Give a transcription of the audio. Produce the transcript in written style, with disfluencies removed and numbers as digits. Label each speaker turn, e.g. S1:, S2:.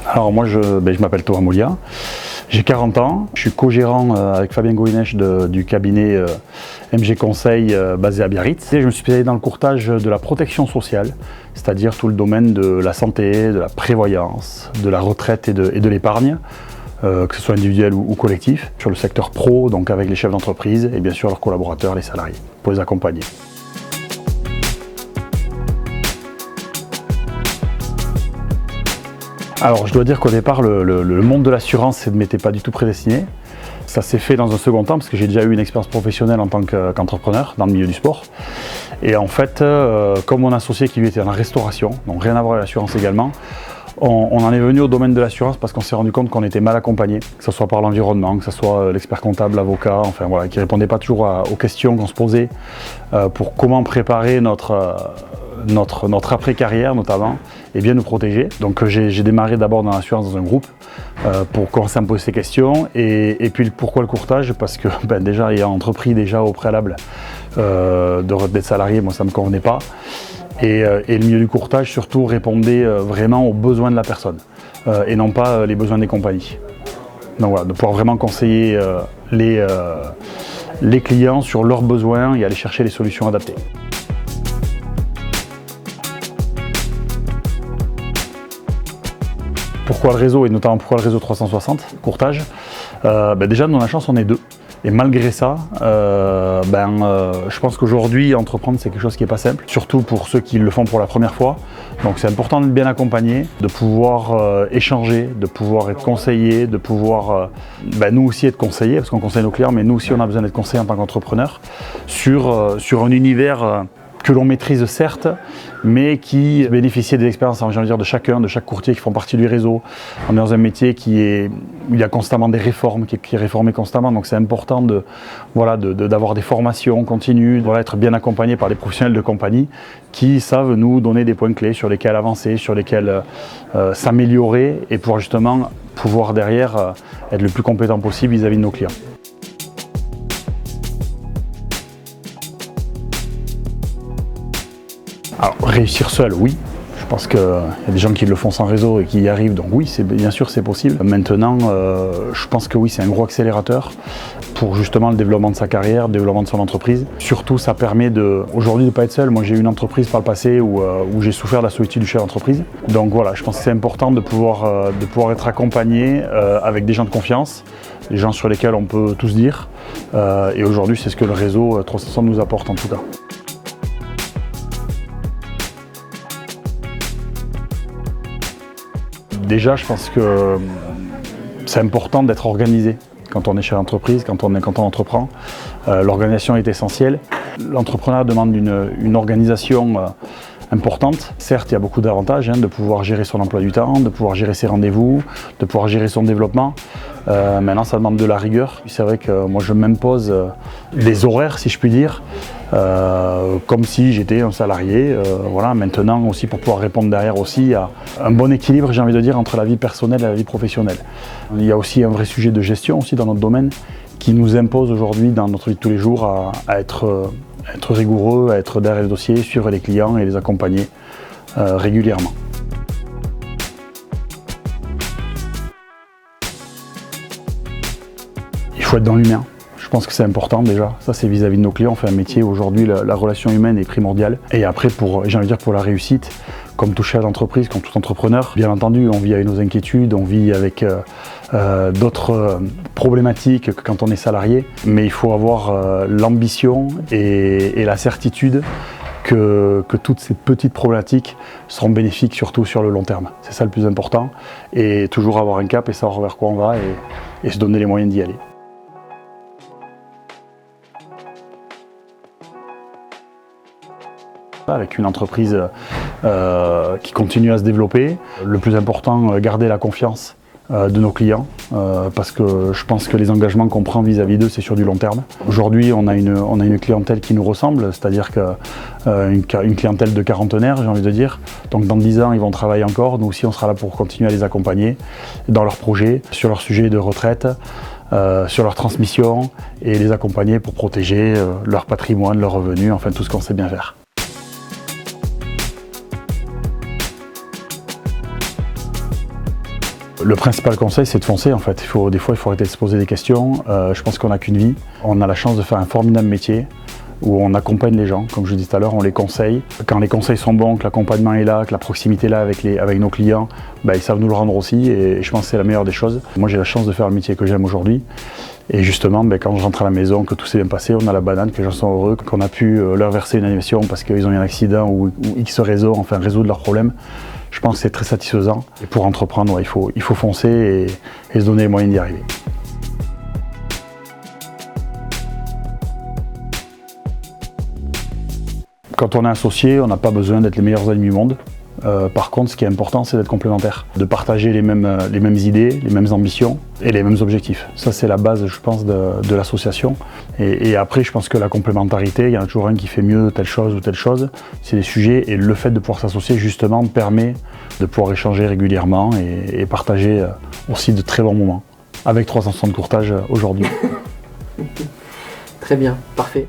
S1: Alors moi je m'appelle Thomas Molia, j'ai 40 ans, je suis co-gérant avec Fabien Goïnech du cabinet MG Conseil basé à Biarritz. Et je me suis spécialisé dans le courtage de la protection sociale, c'est-à-dire tout le domaine de la santé, de la prévoyance, de la retraite et de l'épargne, que ce soit individuel ou collectif, sur le secteur pro, donc avec les chefs d'entreprise et bien sûr leurs collaborateurs, les salariés, pour les accompagner. Alors je dois dire qu'au départ le monde de l'assurance ne m'était pas du tout prédestiné. Ça s'est fait dans un second temps parce que j'ai déjà eu une expérience professionnelle en tant qu'entrepreneur dans le milieu du sport. Et en fait, comme mon associé qui lui était dans la restauration, donc rien à voir avec l'assurance également, on en est venu au domaine de l'assurance parce qu'on s'est rendu compte qu'on était mal accompagné, que ce soit par l'environnement, que ce soit l'expert comptable, l'avocat, enfin voilà, qui ne répondait pas toujours aux questions qu'on se posait pour comment préparer notre après-carrière notamment et bien nous protéger. Donc j'ai démarré d'abord dans l'assurance dans un groupe pour commencer à me poser ces questions et puis pourquoi le courtage? Parce que déjà ayant entrepris déjà au préalable d'être salarié, moi ça ne me convenait pas. Et le milieu du courtage surtout répondait vraiment aux besoins de la personne et non pas les besoins des compagnies. Donc voilà, de pouvoir vraiment conseiller les clients sur leurs besoins et aller chercher les solutions adaptées. Pourquoi le réseau et notamment pourquoi le réseau 360 courtage? Déjà dans la chance on est deux. Et malgré ça, je pense qu'aujourd'hui, entreprendre, c'est quelque chose qui n'est pas simple, surtout pour ceux qui le font pour la première fois. Donc c'est important d'être bien accompagné, de pouvoir échanger, de pouvoir être conseillé, de pouvoir nous aussi être conseillés, parce qu'on conseille nos clients, mais nous aussi on a besoin d'être conseillés en tant qu'entrepreneur sur un univers que l'on maîtrise certes, mais qui bénéficie des expériences de chacun, de chaque courtier qui font partie du réseau. On est dans un métier où il y a constamment des réformes, qui est réformé constamment, donc c'est important d'avoir des formations continues, être bien accompagné par des professionnels de compagnie qui savent nous donner des points clés sur lesquels avancer, sur lesquels s'améliorer et pouvoir derrière être le plus compétent possible vis-à-vis de nos clients. Alors, réussir seul, oui. Je pense qu'il y a des gens qui le font sans réseau et qui y arrivent, donc oui, bien sûr c'est possible. Maintenant, je pense que oui, c'est un gros accélérateur pour justement le développement de sa carrière, le développement de son entreprise. Surtout, ça permet aujourd'hui de ne pas être seul. Moi, j'ai eu une entreprise par le passé où j'ai souffert de la solitude du chef d'entreprise. Donc voilà, je pense que c'est important de pouvoir être accompagné avec des gens de confiance, des gens sur lesquels on peut tout se dire. Et aujourd'hui, c'est ce que le réseau 360 nous apporte en tout cas. Déjà, je pense que c'est important d'être organisé quand on est chef d'entreprise, quand on entreprend. L'organisation est essentielle. L'entrepreneuriat demande une organisation importante. Certes, il y a beaucoup d'avantages de pouvoir gérer son emploi du temps, de pouvoir gérer ses rendez-vous, de pouvoir gérer son développement. Maintenant, ça demande de la rigueur. C'est vrai que moi, je m'impose des horaires, si je puis dire, comme si j'étais un salarié. Maintenant aussi pour pouvoir répondre derrière aussi à un bon équilibre, j'ai envie de dire, entre la vie personnelle et la vie professionnelle. Il y a aussi un vrai sujet de gestion aussi dans notre domaine qui nous impose aujourd'hui dans notre vie de tous les jours à être rigoureux, à être derrière les dossiers, suivre les clients et les accompagner régulièrement. Il faut être dans l'humain. Je pense que c'est important déjà. Ça, c'est vis-à-vis de nos clients. On fait un métier où aujourd'hui la relation humaine est primordiale. Et après, pour la réussite, comme tout chef d'entreprise, comme tout entrepreneur, bien entendu, on vit avec nos inquiétudes, on vit avec d'autres problématiques que quand on est salarié. Mais il faut avoir l'ambition et la certitude que toutes ces petites problématiques seront bénéfiques, surtout sur le long terme. C'est ça le plus important. Et toujours avoir un cap et savoir vers quoi on va et se donner les moyens d'y aller. Avec une entreprise qui continue à se développer. Le plus important, garder la confiance de nos clients parce que je pense que les engagements qu'on prend vis-à-vis d'eux, c'est sur du long terme. Aujourd'hui, on a une clientèle qui nous ressemble, c'est-à-dire une clientèle de quarantenaires, j'ai envie de dire. Donc dans 10 ans, ils vont travailler encore. Nous aussi, on sera là pour continuer à les accompagner dans leurs projets, sur leur sujet de retraite, sur leur transmission et les accompagner pour protéger leur patrimoine, leurs revenus, enfin tout ce qu'on sait bien faire. Le principal conseil, c'est de foncer en fait. Des fois, il faut arrêter de se poser des questions. Je pense qu'on n'a qu'une vie. On a la chance de faire un formidable métier où on accompagne les gens, comme je disais tout à l'heure, on les conseille. Quand les conseils sont bons, que l'accompagnement est là, que la proximité est là avec nos clients, ils savent nous le rendre aussi et je pense que c'est la meilleure des choses. Moi j'ai la chance de faire le métier que j'aime aujourd'hui et justement quand je rentre à la maison, que tout s'est bien passé, on a la banane, que les gens sont heureux, qu'on a pu leur verser une animation parce qu'ils ont eu un accident ou X raison, enfin résoudre leurs problèmes. Je pense que c'est très satisfaisant et pour entreprendre, il faut foncer et se donner les moyens d'y arriver. Quand on est associé, on n'a pas besoin d'être les meilleurs amis du monde. Par contre, ce qui est important, c'est d'être complémentaire, de partager les mêmes idées, les mêmes ambitions et les mêmes objectifs. Ça, c'est la base, je pense, de l'association. Et après, je pense que la complémentarité, il y en a toujours un qui fait mieux telle chose ou telle chose. C'est des sujets et le fait de pouvoir s'associer, justement, permet de pouvoir échanger régulièrement et partager aussi de très bons moments. Avec 360 courtages aujourd'hui.
S2: Très bien, parfait.